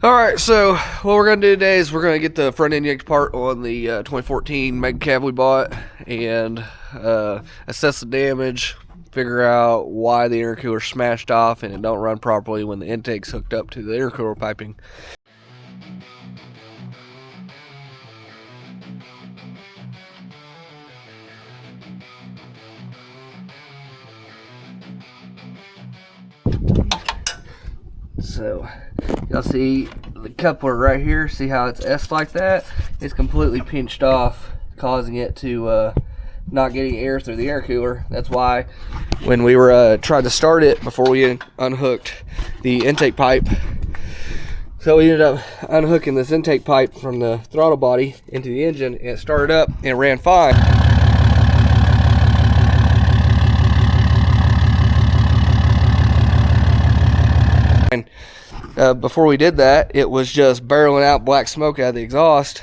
Alright, so what we're going to do today is we're going to get the front end yanked apart on the 2014 Mega Cab we bought and assess the damage, figure out why the intercooler smashed off and it don't run properly when the intake's hooked up to the intercooler piping. So, y'all see the coupler right here, see how it's S like that? It's completely pinched off, causing it to not getting air through the intercooler. That's why when we were trying to start it before we unhooked the intake pipe, so we ended up unhooking this intake pipe from the throttle body into the engine, and it started up and it ran fine. Before we did that, it was just barreling out black smoke out of the exhaust.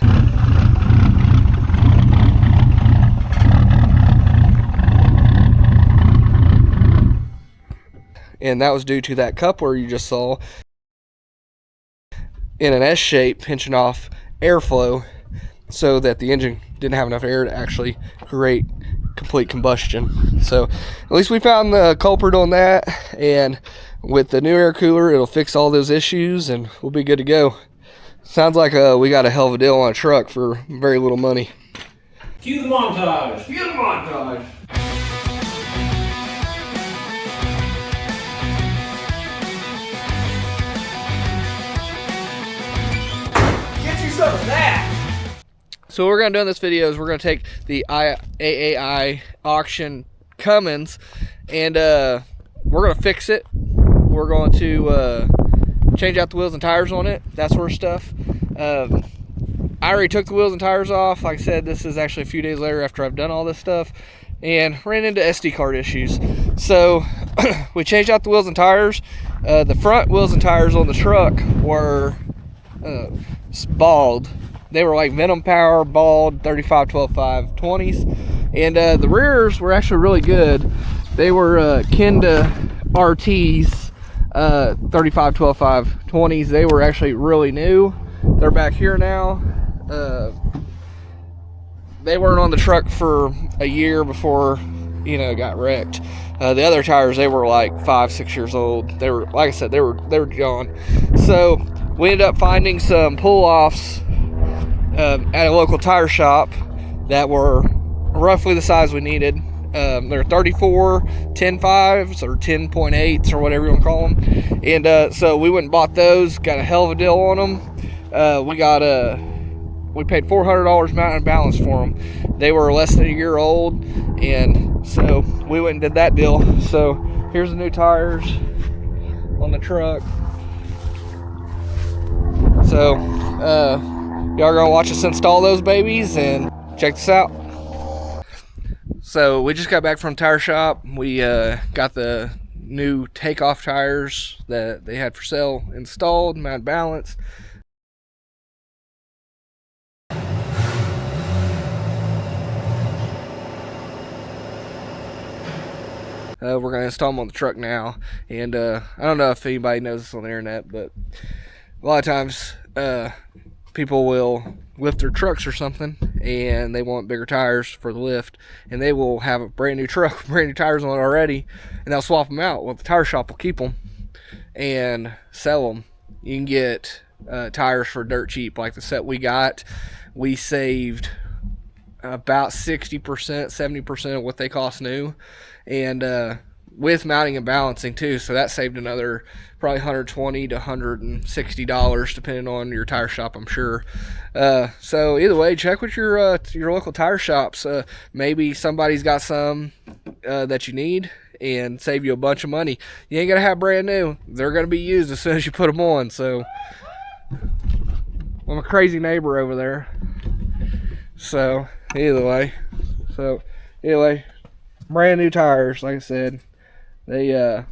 And that was due to that coupler you just saw in an S shape pinching off airflow so that the engine didn't have enough air to actually create complete combustion. So at least we found the culprit on that, and with the new intercooler it'll fix all those issues and we'll be good to go. Sounds like we got a hell of a deal on a truck for very little money. Cue the montage! Cue the montage! Get you some of that! So what we're going to do in this video is we're going to take the IAA auction Cummins and we're going to fix it. We're going to change out the wheels and tires on it, that sort of stuff. I already took the wheels and tires off. Like I said, this is actually a few days later after I've done all this stuff, and ran into SD card issues. So we changed out the wheels and tires. The front wheels and tires on the truck were bald. They were like Venom Power bald 35 12 5 20s, and the rears were actually really good. They were Kenda RTs 35 12 5 20s. They were actually really new. They're back here now. They weren't on the truck for a year before it got wrecked. The other tires, they were like 5-6 years old. They were, like I said, they were gone. So we ended up finding some pull-offs at a local tire shop that were roughly the size we needed. They're 34 10.5s or 10.8s or whatever you want to call them, and so we went and bought those. Got a hell of a deal on them. We paid $400 mount and balance for them. They were less than a year old, and so we went and did that deal. So here's the new tires on the truck. So y'all are gonna watch us install those babies and check this out. So we just got back from tire shop. We got the new takeoff tires that they had for sale installed, mount balanced. We're going to install them on the truck now. And I don't know if anybody knows this on the internet, but a lot of times people will lift their trucks or something and they want bigger tires for the lift, and they will have a brand new truck with brand new tires on it already, and they'll swap them out. Well, the tire shop will keep them and sell them. You can get tires for dirt cheap. Like the set we got, we saved about 60%, 70% of what they cost new, and with mounting and balancing too, so that saved another probably $120 to $160 depending on your tire shop, I'm sure. So either way, check with your local tire shops. Maybe somebody's got some that you need and save you a bunch of money. You ain't gonna have brand new. They're gonna be used as soon as you put them on. So I'm a crazy neighbor over there. So either way, brand new tires. Like I said, they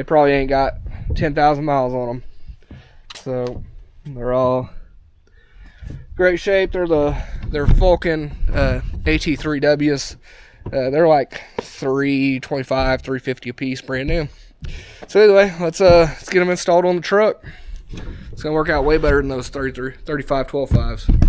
probably ain't got 10,000 miles on them, so they're all great shape. They're Vulcan AT3Ws. They're like $325, $350 a piece, brand new. So anyway, let's get them installed on the truck It's gonna work out way better than those 35 12.5s.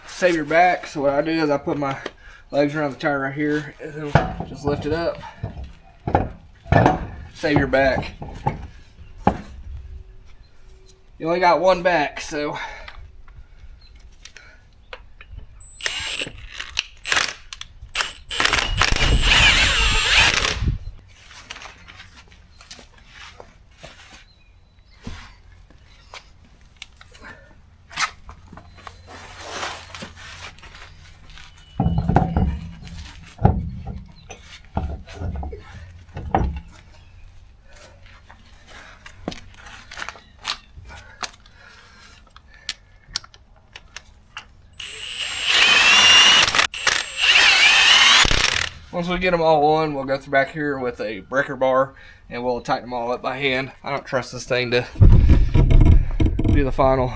Save your back. So what I do is I put my legs around the tire right here and then just lift it up. Save your back. You only got one back, so once we get them all on, we'll go through back here with a breaker bar and we'll tighten them all up by hand. I don't trust this thing to do the final.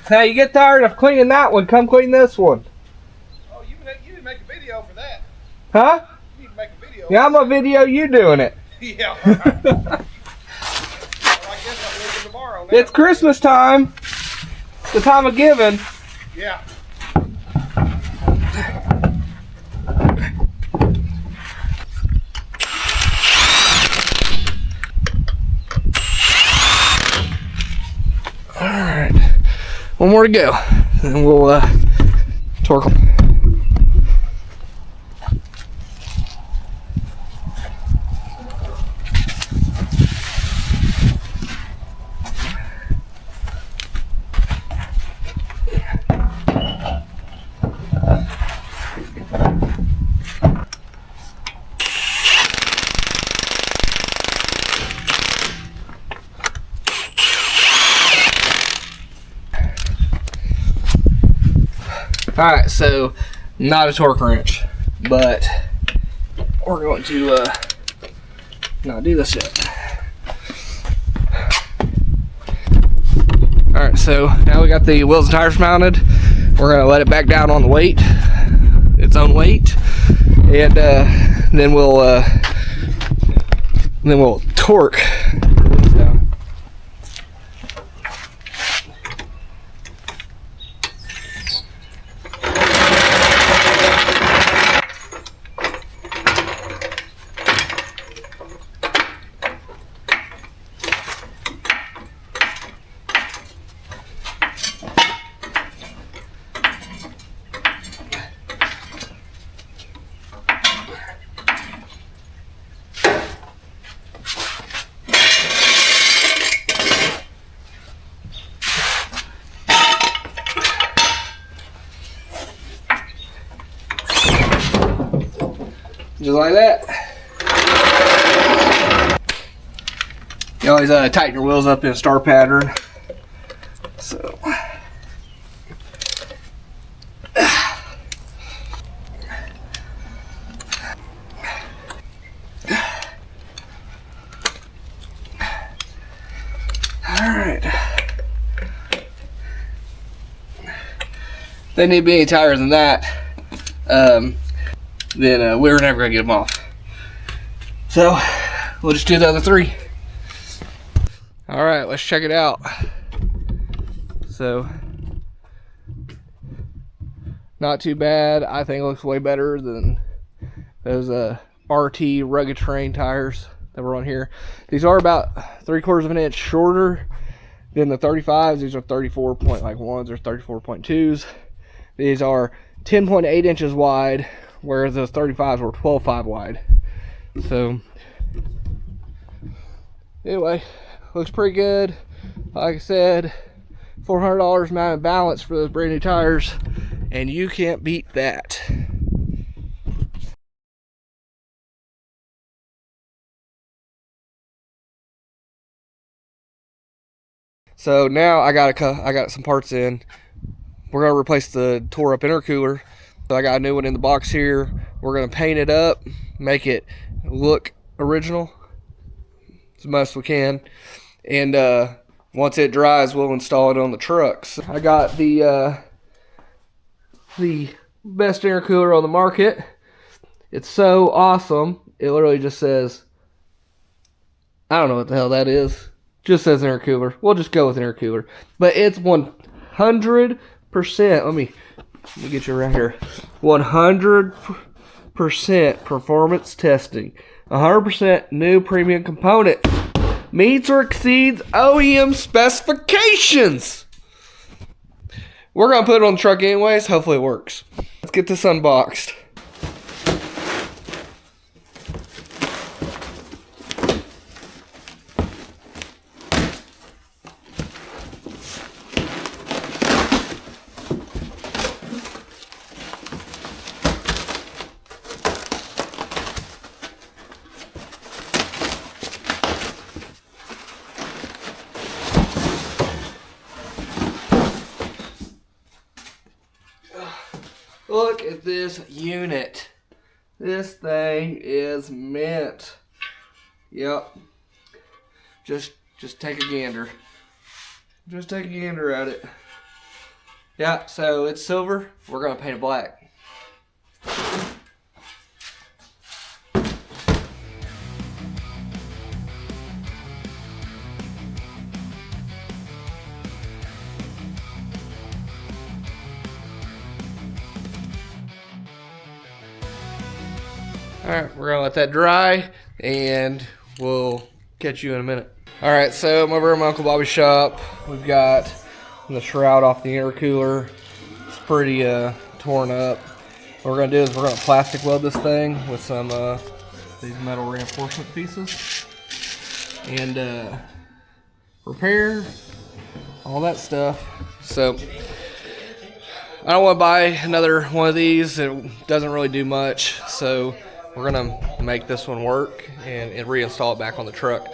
Now you get tired of cleaning that one, come clean this one. Oh, you didn't make a video for that. Huh? You need to make a video. Yeah, I'm gonna video you doing it. Yeah. All right. Well, I guess I'm leaving tomorrow now. It's Christmas time. It's the time of giving. Yeah. Alright. One more to go. And we'll torque them. Alright, so not a torque wrench, but we're going to not do this yet. Alright, so now we got the wheels and tires mounted. We're going to let it back down on the weight, its own weight, and then we'll torque the wheels down. Just like that. You always tighten your wheels up in a star pattern. So. Alright. They need to be any tighter than that. Then we're never going to get them off. So, we'll just do the other three. Alright, let's check it out. So, not too bad. I think it looks way better than those RT rugged terrain tires that were on here. These are about 3/4 of an inch shorter than the 35s. These are 34.1s or 34.2s. These are 10.8 inches wide, whereas those 35s were 12.5 wide. So anyway, looks pretty good. Like I said, $400 mounted balance for those brand new tires, and you can't beat that. So now I got some parts in. We're gonna replace the tore up intercooler. So I got a new one in the box here. We're gonna paint it up, make it look original as much as we can, and once it dries, we'll install it on the trucks. I got the best intercooler on the market. It's so awesome. It literally just says, I don't know what the hell that is. Just says intercooler. We'll just go with intercooler. But it's 100%. Let me get you right here. 100% performance testing. 100% new premium component. Meets or exceeds OEM specifications. We're going to put it on the truck anyways. Hopefully it works. Let's get this unboxed. Look at this unit. This thing is mint. Yep. Just take a gander. Just take a gander at it. Yeah, so it's silver. We're gonna paint it black. Alright, we're gonna let that dry and we'll catch you in a minute. Alright, so I'm over at my Uncle Bobby's shop. We've got the shroud off the intercooler. It's pretty torn up. What we're gonna do is we're gonna plastic weld this thing with some these metal reinforcement pieces and repair all that stuff. So I don't want to buy another one of these. It doesn't really do much, so we're gonna make this one work and reinstall it back on the truck.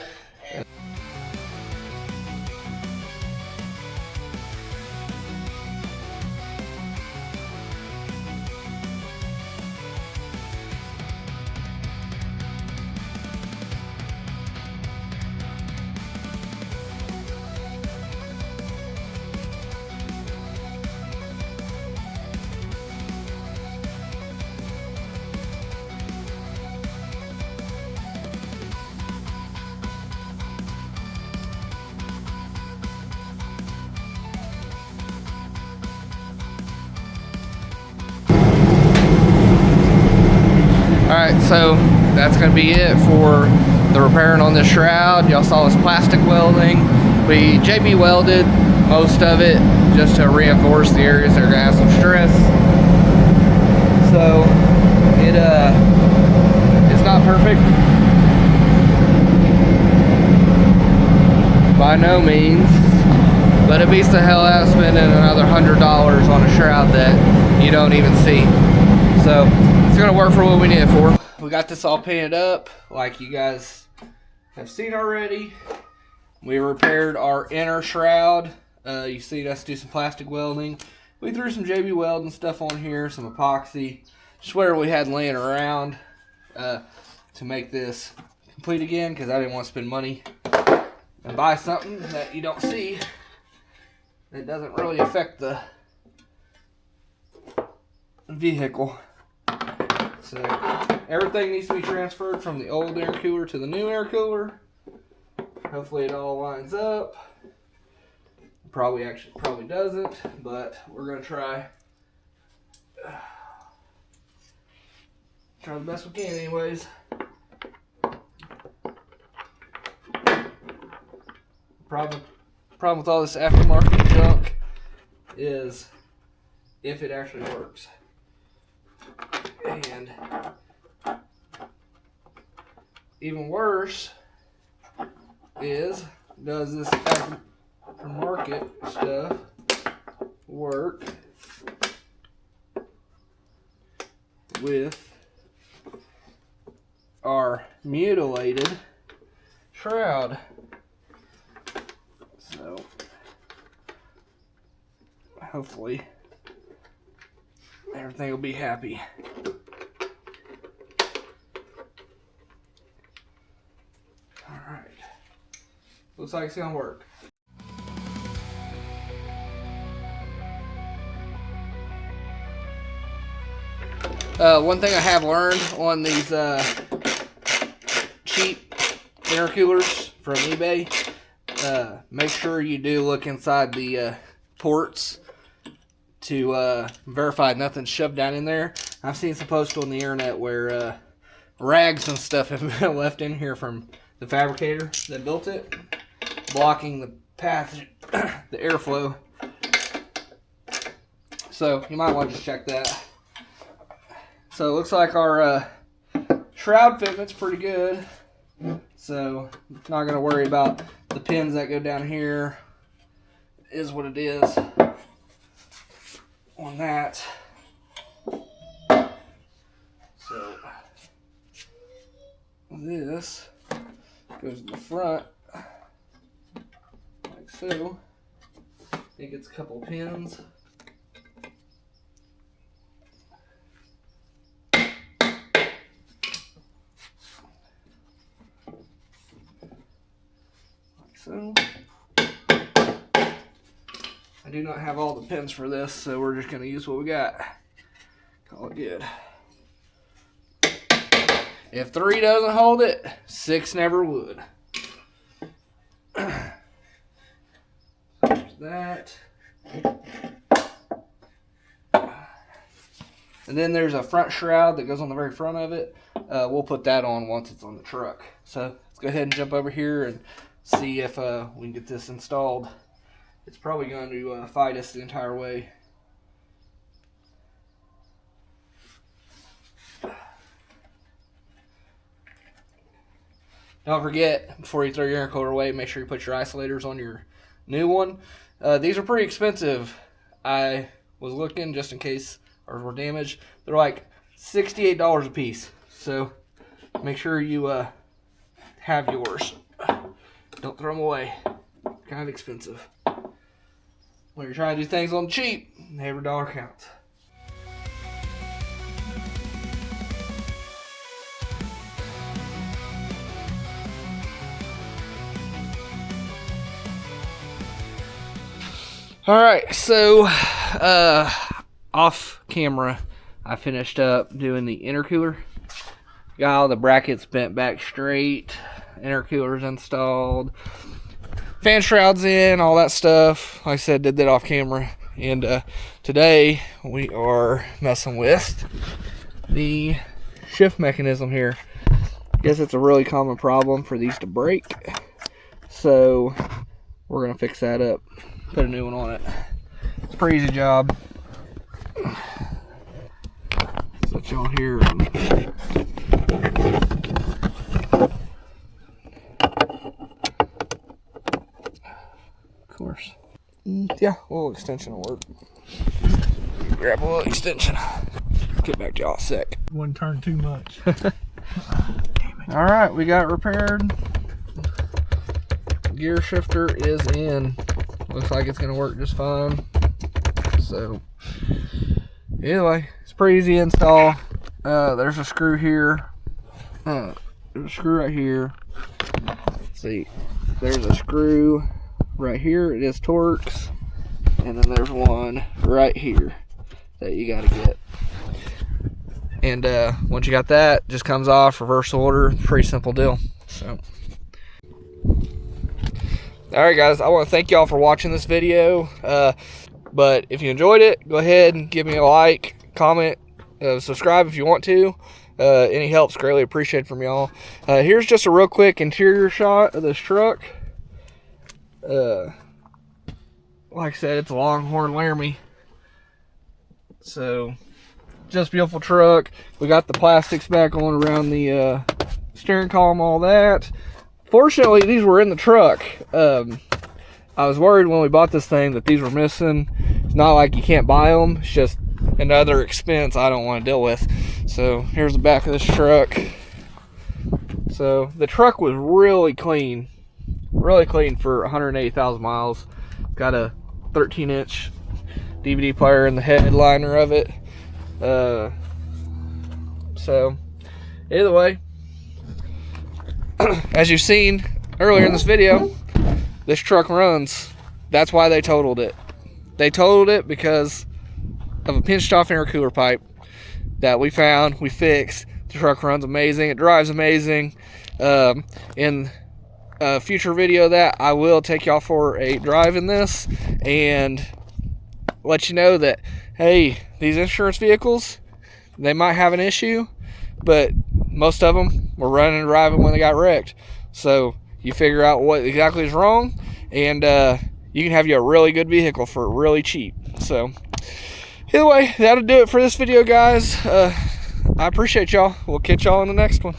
Alright, so that's going to be it for the repairing on this shroud. Y'all saw this plastic welding. We JB welded most of it just to reinforce the areas that are going to have some stress. So it's not perfect by no means, but it beats the hell out of spending another $100 on a shroud that you don't even see. So it's gonna work for what we need it for. We got this all painted up like you guys have seen already. We repaired our inner shroud. You seen us do some plastic welding. We threw some JB weld and stuff on here, some epoxy, just whatever we had laying around to make this complete again, because I didn't want to spend money and buy something that you don't see that doesn't really affect the vehicle. So everything needs to be transferred from the old intercooler to the new intercooler. Hopefully it all lines up. Probably doesn't, but we're gonna try the best we can anyways. Problem with all this aftermarket junk is if it actually works. And even worse is, does this aftermarket stuff work with our mutilated shroud? So hopefully everything will be happy. Alright. Looks like it's gonna work. One thing I have learned on these cheap intercoolers from eBay, make sure you do look inside the ports to verify nothing's shoved down in there. I've seen some posts on the internet where rags and stuff have been left in here from the fabricator that built it, blocking the path, the airflow. So you might want to just check that. So it looks like our shroud fitment's pretty good. So not going to worry about the pins that go down here. It is what it is on that. So this goes in the front like so. It gets a couple of pins. So, I do not have all the pins for this, so we're just going to use what we got. Call it good. If 3 doesn't hold it, 6 never would. There's that. And then there's a front shroud that goes on the very front of it. We'll put that on once it's on the truck. So, let's go ahead and jump over here and see if we can get this installed. It's probably going to fight us the entire way. Don't forget, before you throw your intercooler away, make sure you put your isolators on your new one. These are pretty expensive. I was looking just in case ours were damaged. They're like $68 a piece. So make sure you have yours. Don't throw them away. Kind of expensive. When you're trying to do things on the cheap, every dollar counts. Alright, so off camera, I finished up doing the intercooler. Got all the brackets bent back straight. Intercoolers installed, fan shrouds in, all that stuff. Like I said, did that off camera. And today we are messing with the shift mechanism here. I guess it's a really common problem for these to break, so we're gonna fix that up, put a new one on it. It's a pretty easy job. Set you on here. Of course. Yeah, a little extension will work. Grab a little extension. Get back to y'all a sec. One turn too much. Alright, we got it repaired. Gear shifter is in. Looks like it's gonna work just fine. So anyway, it's a pretty easy install. There's a screw here. There's a screw right here. Let's see, there's a screw right here. It is Torx, and then there's one right here that you got to get. And once you got that, just comes off, reverse order. Pretty simple deal. So, all right, guys, I want to thank y'all for watching this video. But if you enjoyed it, go ahead and give me a like, comment, subscribe if you want to. Any help's greatly appreciated from y'all. Here's just a real quick interior shot of this truck. Like I said, it's a Longhorn Laramie. So, just beautiful truck. We got the plastics back on around the steering column, all that. Fortunately, these were in the truck. I was worried when we bought this thing that these were missing. It's not like you can't buy them. It's just another expense I don't want to deal with. So here's the back of this truck. So the truck was really clean for 180,000 miles. Got a 13-inch DVD player in the headliner of it. So either way, as you've seen earlier in this video, this truck runs. That's why they totaled it. They totaled it because of a pinched off intercooler pipe that we found, we fixed. The truck runs amazing, it drives amazing. In a future video that I will take y'all for a drive in this and let you know that, hey, these insurance vehicles, they might have an issue, but most of them were running and driving when they got wrecked. So you figure out what exactly is wrong, and you can have you a really good vehicle for really cheap. So either way, that'll do it for this video, guys. I appreciate y'all. We'll catch y'all in the next one.